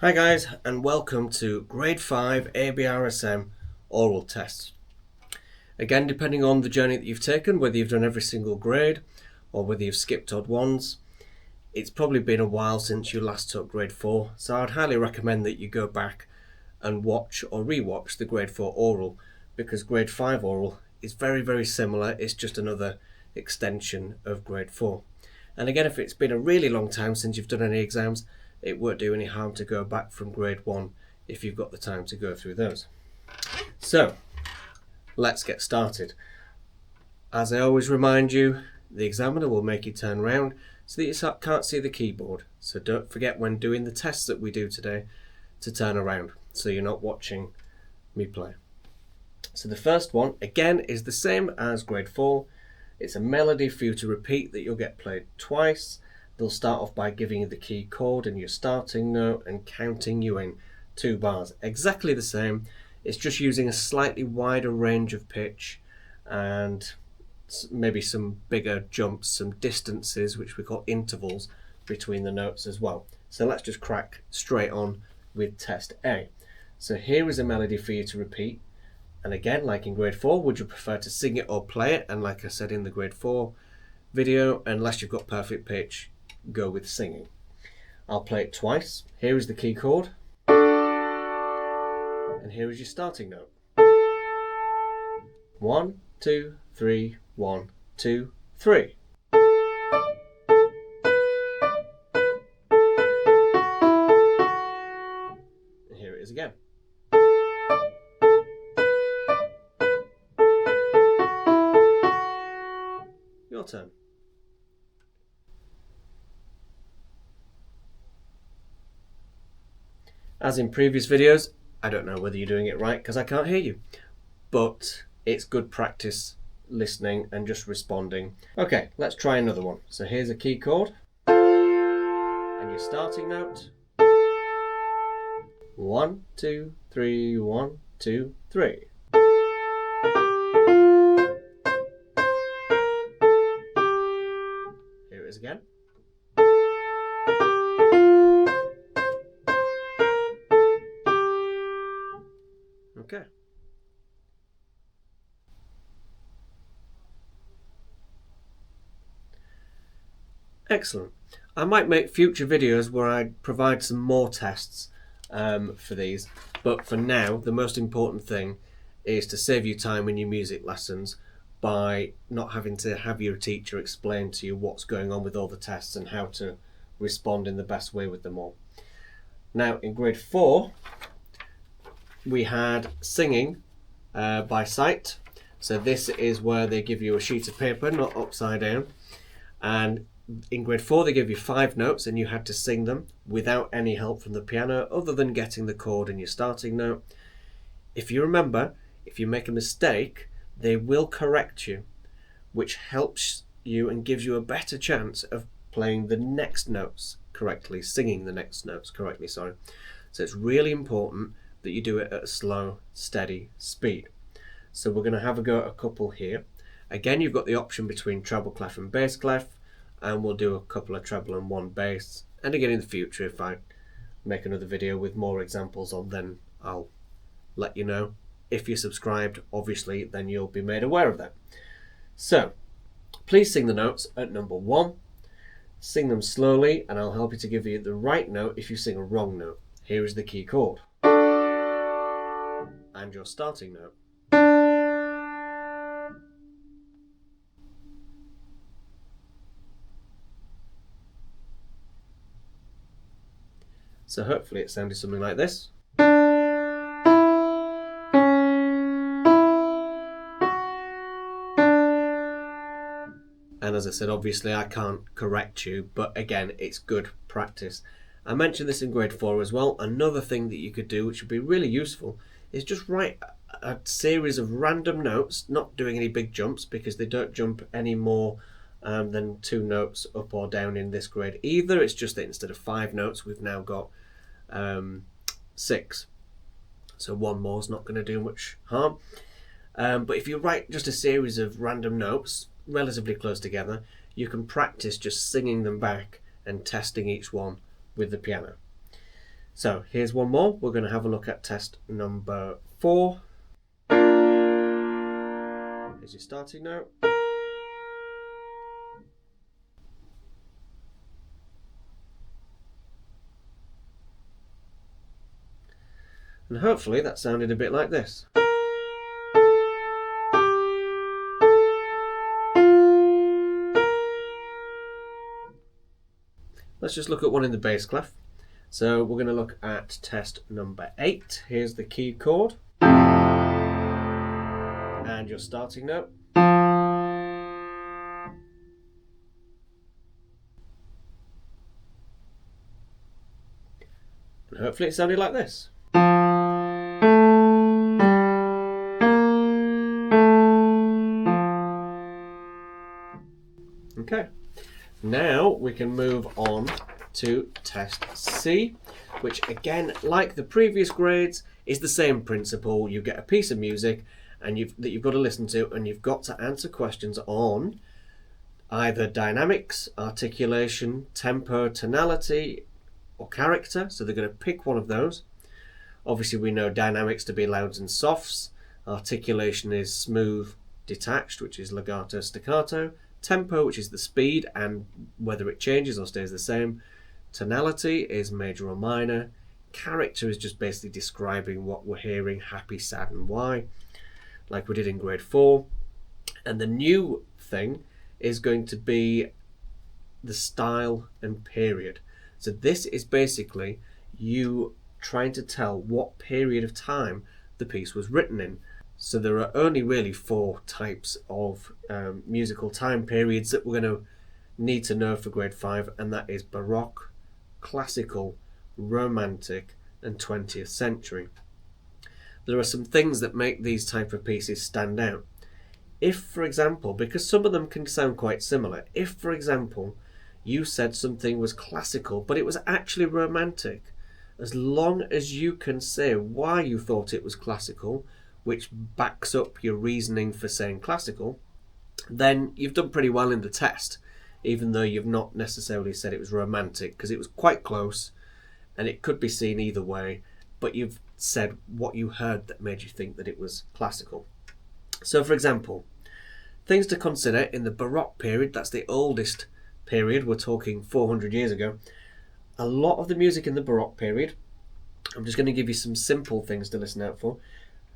Hi guys, and welcome to Grade 5 Abrsm oral tests. Again, depending on the journey that you've taken, whether you've done every single grade or whether you've skipped odd ones, it's probably been a while since you last took Grade 4, so I'd highly recommend that you go back and watch or re-watch the Grade 4 oral, because Grade 5 oral is very similar. It's just another extension of Grade 4. And again, if it's been a really long time since you've done any exams, it won't do any harm to go back from Grade 1 if you've got the time to go through those. So, let's get started. As I always remind you, the examiner will make you turn around so that you can't see the keyboard. So don't forget when doing the tests that we do today to turn around so you're not watching me play. So the first one, again, is the same as Grade 4. It's a melody for you to repeat that you'll get played twice. They'll start off by giving you the key chord and your starting note and counting you in 2 bars. Exactly the same. It's just using a slightly wider range of pitch and maybe some bigger jumps, some distances, which we call intervals, between the notes as well. So let's just crack straight on with test A. So here is a melody for you to repeat. And again, like in Grade 4, would you prefer to sing it or play it? And like I said in the Grade 4 video, unless you've got perfect pitch, go with singing. I'll play it twice. Here is the key chord. And here is your starting note. 1, 2, 3, 1, 2, 3. And here it is again. Your turn. As in previous videos, I don't know whether you're doing it right because I can't hear you, but it's good practice listening and just responding. Okay, let's try another one. So here's a key chord and your starting note. 1, 2, 3, 1, 2, 3. Here it is again. Okay. Excellent. I might make future videos where I provide some more tests for these, but for now the most important thing is to save you time in your music lessons by not having to have your teacher explain to you what's going on with all the tests and how to respond in the best way with them all. Now in Grade 4 we had singing by sight. So this is where they give you a sheet of paper, not upside down, and in Grade 4 they give you 5 notes and you had to sing them without any help from the piano other than getting the chord and your starting note. If you remember, if you make a mistake, they will correct you, which helps you and gives you a better chance of playing the next notes correctly, singing the next notes correctly, sorry. So it's really important that you do it at a slow, steady speed. So we're going to have a go at a couple here. Again, you've got the option between treble clef and bass clef, and we'll do a couple of treble and 1 bass. And again, in the future, if I make another video with more examples on, then I'll let you know. If you're subscribed, obviously, then you'll be made aware of that. So please sing the notes at number 1. Sing them slowly, and I'll help you to give you the right note if you sing a wrong note. Here is the key chord and your starting note. So hopefully it sounded something like this. And as I said, obviously I can't correct you, but again, it's good practice. I mentioned this in Grade 4 as well. Another thing that you could do, which would be really useful, is just write a series of random notes, not doing any big jumps because they don't jump any more than 2 notes up or down in this grade either. It's just that instead of 5 notes, we've now got 6. So 1 more is not going to do much harm. But if you write just a series of random notes, relatively close together, you can practice just singing them back and testing each one with the piano. So here's one more. We're going to have a look at test number 4. Here's your starting note. And hopefully that sounded a bit like this. Let's just look at one in the bass clef. So we're going to look at test number 8. Here's the key chord. And your starting note. And hopefully it sounded like this. Okay, now we can move on to test C, which again, like the previous grades, is the same principle. You get a piece of music and that you've got to listen to, and you've got to answer questions on either dynamics, articulation, tempo, tonality, or character. So they're going to pick one of those. Obviously we know dynamics to be louds and softs, articulation is smooth, detached, which is legato, staccato, tempo, which is the speed and whether it changes or stays the same, tonality is major or minor, character is just basically describing what we're hearing, happy, sad and why, like we did in grade 4. And the new thing is going to be the style and period. So this is basically you trying to tell what period of time the piece was written in. So there are only really 4 types of musical time periods that we're going to need to know for grade 5, and that is Baroque, Classical, Romantic and 20th century. There are some things that make these type of pieces stand out. If, for example, because some of them can sound quite similar, if, for example, you said something was classical but it was actually romantic, as long as you can say why you thought it was classical, which backs up your reasoning for saying classical, then you've done pretty well in the test, even though you've not necessarily said it was romantic, because it was quite close and it could be seen either way, but you've said what you heard that made you think that it was classical. So for example, things to consider in the Baroque period, that's the oldest period, we're talking 400 years ago. A lot of the music in the Baroque period, I'm just going to give you some simple things to listen out for,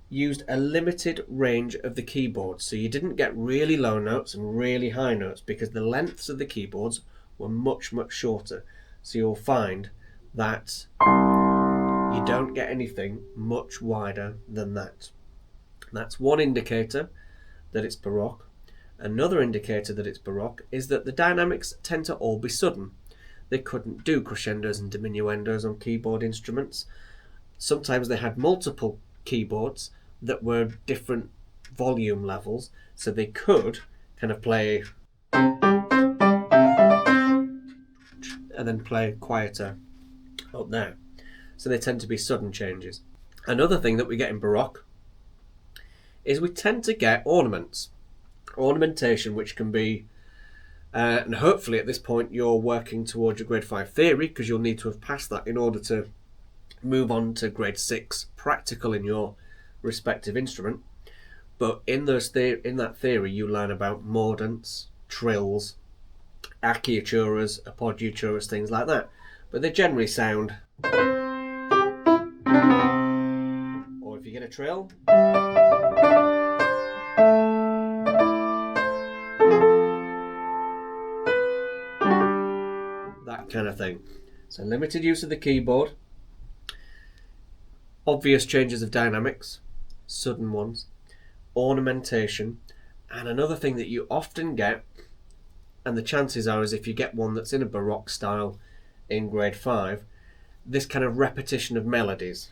used a limited range of the keyboards. So you didn't get really low notes and really high notes because the lengths of the keyboards were much, much shorter. So you'll find that you don't get anything much wider than that. That's one indicator that it's Baroque. Another indicator that it's Baroque is that the dynamics tend to all be sudden. They couldn't do crescendos and diminuendos on keyboard instruments. Sometimes they had multiple keyboards that were different volume levels, so they could kind of play and then play quieter up there. So they tend to be sudden changes. Another thing that we get in Baroque is we tend to get ornamentation, which can be, and hopefully at this point you're working towards your grade 5 theory, because you'll need to have passed that in order to move on to grade 6 practical in your respective instrument. But in that theory you learn about mordants, trills, acciaturas, appoggiaturas, things like that, but they generally sound, or if you get a trill, that kind of thing. So limited use of the keyboard, obvious changes of dynamics, sudden ones, ornamentation, and another thing that you often get, and the chances are is if you get one that's in a Baroque style in grade 5, this kind of repetition of melodies.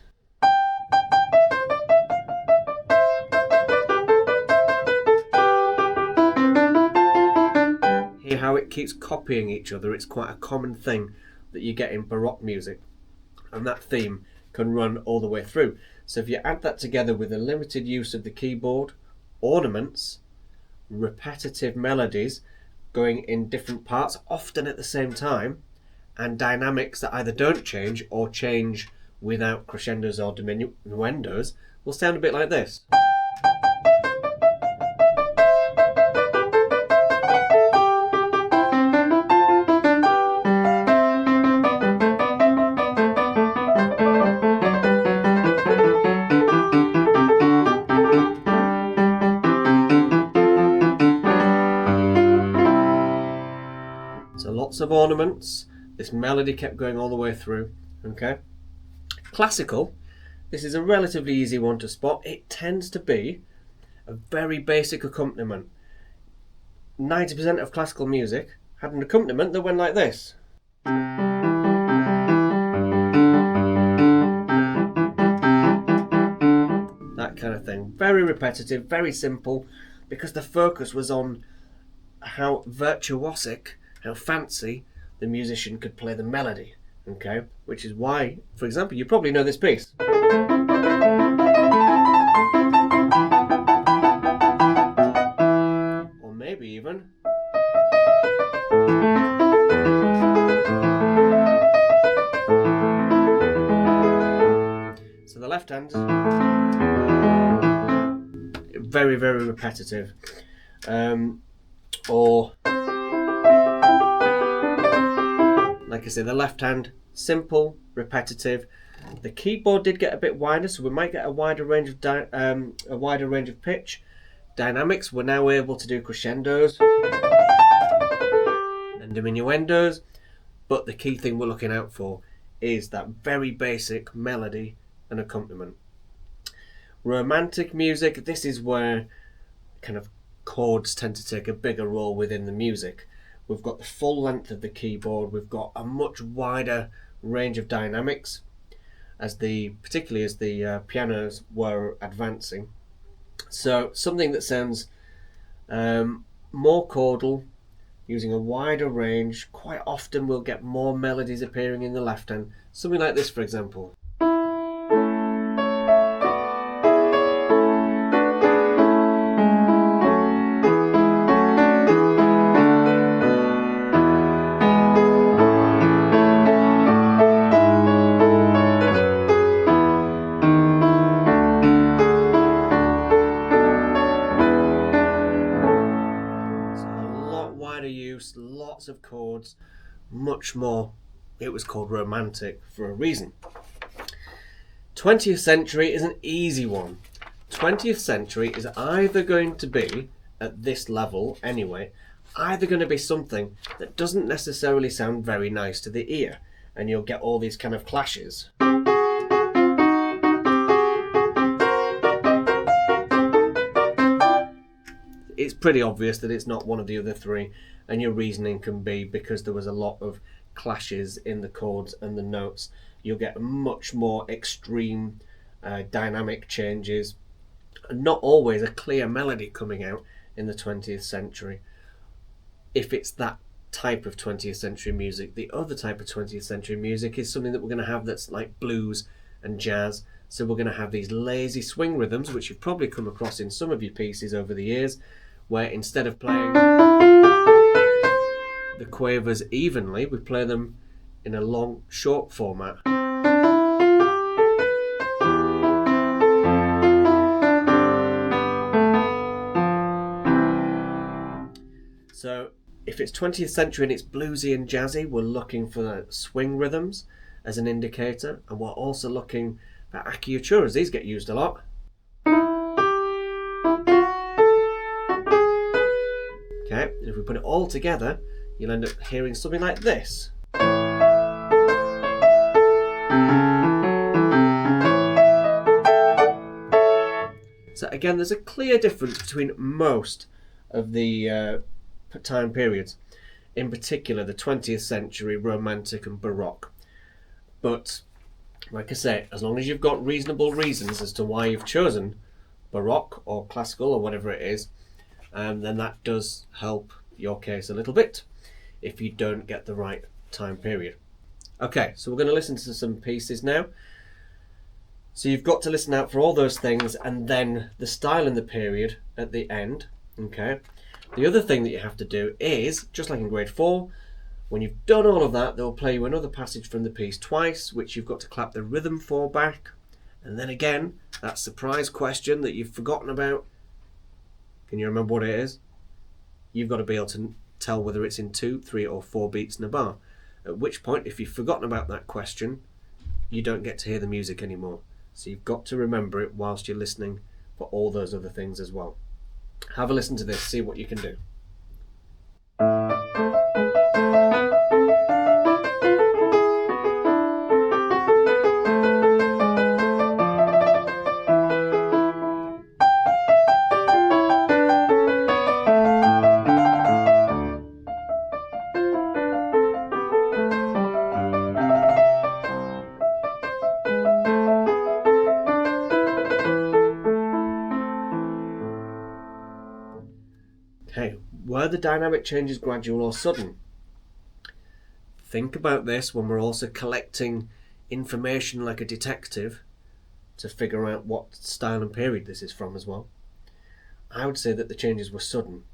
Hear how it keeps copying each other. It's quite a common thing that you get in Baroque music, and that theme can run all the way through. So if you add that together with a limited use of the keyboard, ornaments, repetitive melodies going in different parts, often at the same time, and dynamics that either don't change or change without crescendos or diminuendos will sound a bit like this. So lots of ornaments. This melody kept going all the way through. Okay. Classical, this is a relatively easy one to spot. It tends to be a very basic accompaniment. 90% of classical music had an accompaniment that went like this. That kind of thing. Very repetitive, very simple, because the focus was on how virtuosic, how fancy the musician could play the melody. Okay, which is why, for example, you probably know this piece. Or maybe even. So the left hand, very, very repetitive. Or like I say, the left hand, simple, repetitive. The keyboard did get a bit wider, so we might get a wider range of pitch. Dynamics, we're now able to do crescendos and diminuendos, but the key thing we're looking out for is that very basic melody and accompaniment. Romantic music, this is where kind of chords tend to take a bigger role within the music. We've got the full length of the keyboard, we've got a much wider range of dynamics, particularly as the pianos were advancing. So something that sounds more chordal, using a wider range. Quite often we'll get more melodies appearing in the left hand. Something like this, for example. Use, lots of chords, much more. It was called romantic for a reason. 20th century is an easy one. 20th century is either going to be, at this level anyway, either going to be something that doesn't necessarily sound very nice to the ear, and you'll get all these kind of clashes. It's pretty obvious that it's not one of the other three, and your reasoning can be because there was a lot of clashes in the chords and the notes. You'll get much more extreme dynamic changes, and not always a clear melody coming out in the 20th century. If it's that type of 20th century music, the other type of 20th century music is something that we're going to have that's like blues and jazz. So we're going to have these lazy swing rhythms, which you've probably come across in some of your pieces over the years, where instead of playing the quavers evenly, we play them in a long, short format. So if it's 20th century and it's bluesy and jazzy, we're looking for the swing rhythms as an indicator, and we're also looking for acciaturas. These get used a lot. Okay, and if we put it all together, you'll end up hearing something like this. So again, there's a clear difference between most of the time periods, in particular the 20th century, Romantic and Baroque. But like I say, as long as you've got reasonable reasons as to why you've chosen Baroque or classical or whatever it is, then that does help your case a little bit if you don't get the right time period. Okay, so we're going to listen to some pieces now. So you've got to listen out for all those things, and then the style and the period at the end. Okay. The other thing that you have to do is, just like in grade 4, When you've done all of that, they'll play you another passage from the piece twice, which you've got to clap the rhythm for back. And then again, that surprise question that you've forgotten about. Can you remember what it is? You've got to be able to tell whether it's in 2, 3 or 4 beats in a bar. At which point, if you've forgotten about that question, you don't get to hear the music anymore. So you've got to remember it whilst you're listening for all those other things as well. Have a listen to this, see what you can do. Okay, were the dynamic changes gradual or sudden? Think about this when we're also collecting information like a detective to figure out what style and period this is from as well. I would say that the changes were sudden.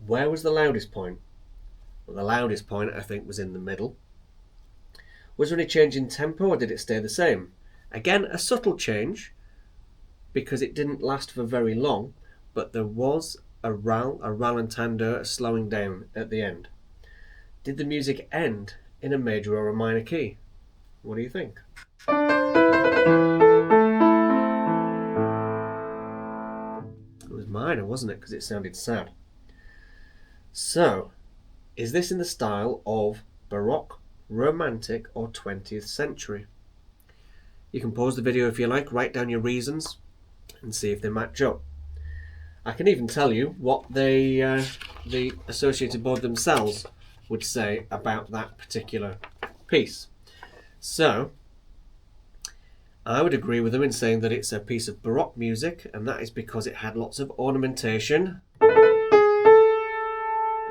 Where was the loudest point? Well, the loudest point, I think, was in the middle. Was there any change in tempo or did it stay the same? Again, a subtle change because it didn't last for very long, but there was a ralentando, a slowing down at the end. Did the music end in a major or a minor key? What do you think? It was minor, wasn't it? Because it sounded sad. So, is this in the style of Baroque, Romantic or 20th century? You can pause the video if you like, write down your reasons and see if they match up. I can even tell you what the Associated Board themselves would say about that particular piece. So, I would agree with them in saying that it's a piece of Baroque music, and that is because it had lots of ornamentation and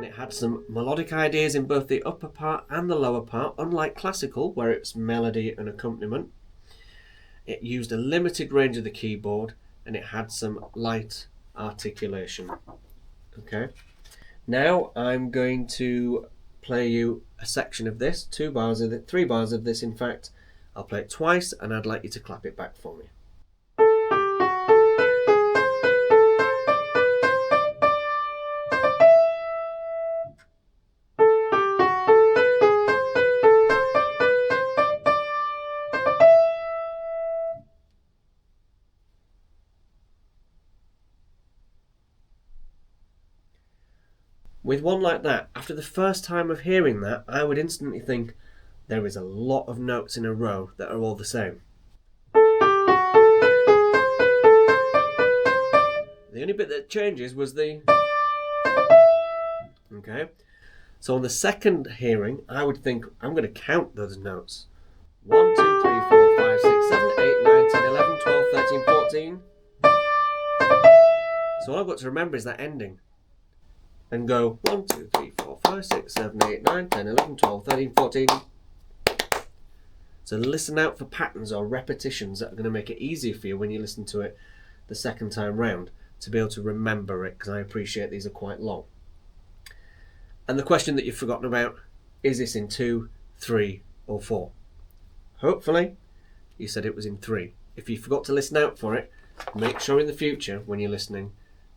it had some melodic ideas in both the upper part and the lower part, unlike classical where it's melody and accompaniment. It used a limited range of the keyboard and it had some light articulation. Okay, now I'm going to play you a section of this, 2 bars of it, 3 bars of this in fact. I'll play it twice and I'd like you to clap it back for me. With one like that, after the first time of hearing that, I would instantly think there is a lot of notes in a row that are all the same. The only bit that changes was the... Okay, so on the second hearing, I would think I'm going to count those notes. 1, 2, 3, 4, 5, 6, 7, 8, 9, 10, 11, 12, 13, 14. So all I've got to remember is that ending. And go 1, 2, 3, 4, 5, 6, 7, 8, 9, 10, 11, 12, 13, 14. So listen out for patterns or repetitions that are going to make it easier for you when you listen to it the second time round to be able to remember it, because I appreciate these are quite long. And the question that you've forgotten about, is this in 2, 3 or 4? Hopefully you said it was in 3. If you forgot to listen out for it, make sure in the future when you're listening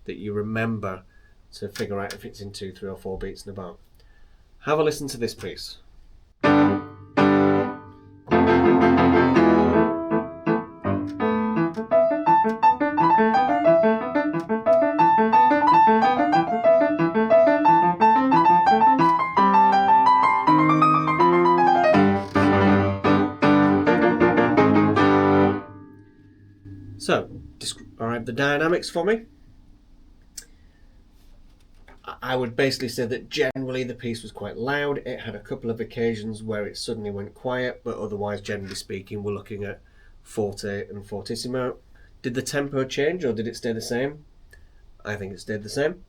that you remember to figure out if it's in 2, 3 or 4 beats in a bar. Have a listen to this piece. So, describe the dynamics for me. I would basically say that generally the piece was quite loud. It had a couple of occasions where it suddenly went quiet, but otherwise, generally speaking, we're looking at forte and fortissimo. Did the tempo change or did it stay the same? I think it stayed the same.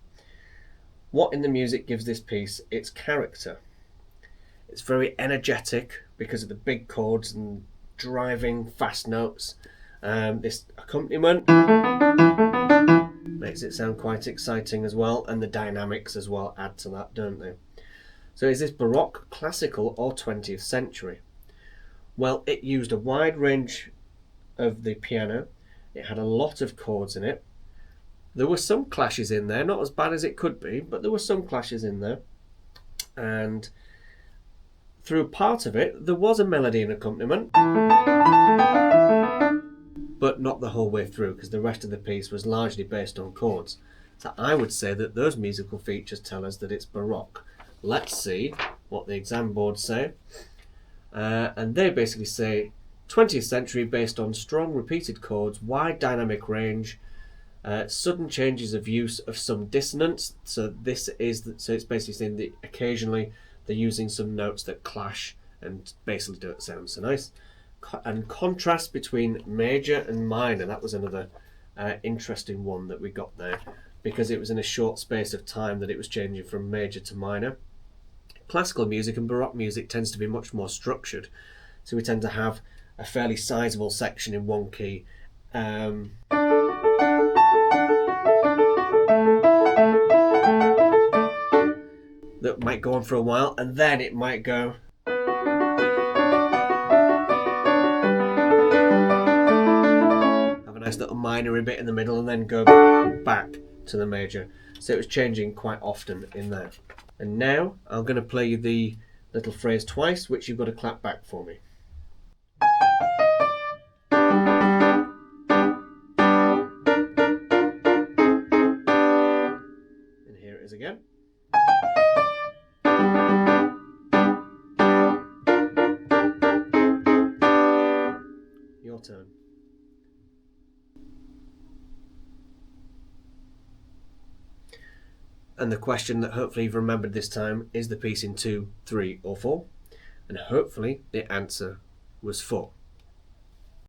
What in the music gives this piece its character? It's very energetic because of the big chords and driving fast notes. This accompaniment makes it sound quite exciting as well, and the dynamics as well add to that, don't they? So is this Baroque, classical or 20th century? Well, it used a wide range of the piano. It had a lot of chords in it. There were some clashes in there, not as bad as it could be, but there were some clashes in there. And through part of it, there was a melody and accompaniment, but not the whole way through, because the rest of the piece was largely based on chords. So I would say that those musical features tell us that it's Baroque. Let's see what the exam boards say. And they basically say 20th century based on strong repeated chords, wide dynamic range, sudden changes of use of some dissonance. So it's basically saying that occasionally they're using some notes that clash and basically don't sound so nice. And contrast between major and minor. That was another interesting one that we got there, because it was in a short space of time that it was changing from major to minor. Classical music and Baroque music tends to be much more structured, so we tend to have a fairly sizable section in one key. That might go on for a while, and then it might go have a nice little minor bit in the middle and then go back to the major. So it was changing quite often in there. And now I'm going to play you the little phrase twice, which you've got to clap back for me. And here it is again. Your turn. And the question that hopefully you've remembered this time is the piece in 2, 3 or 4? And hopefully the answer was 4.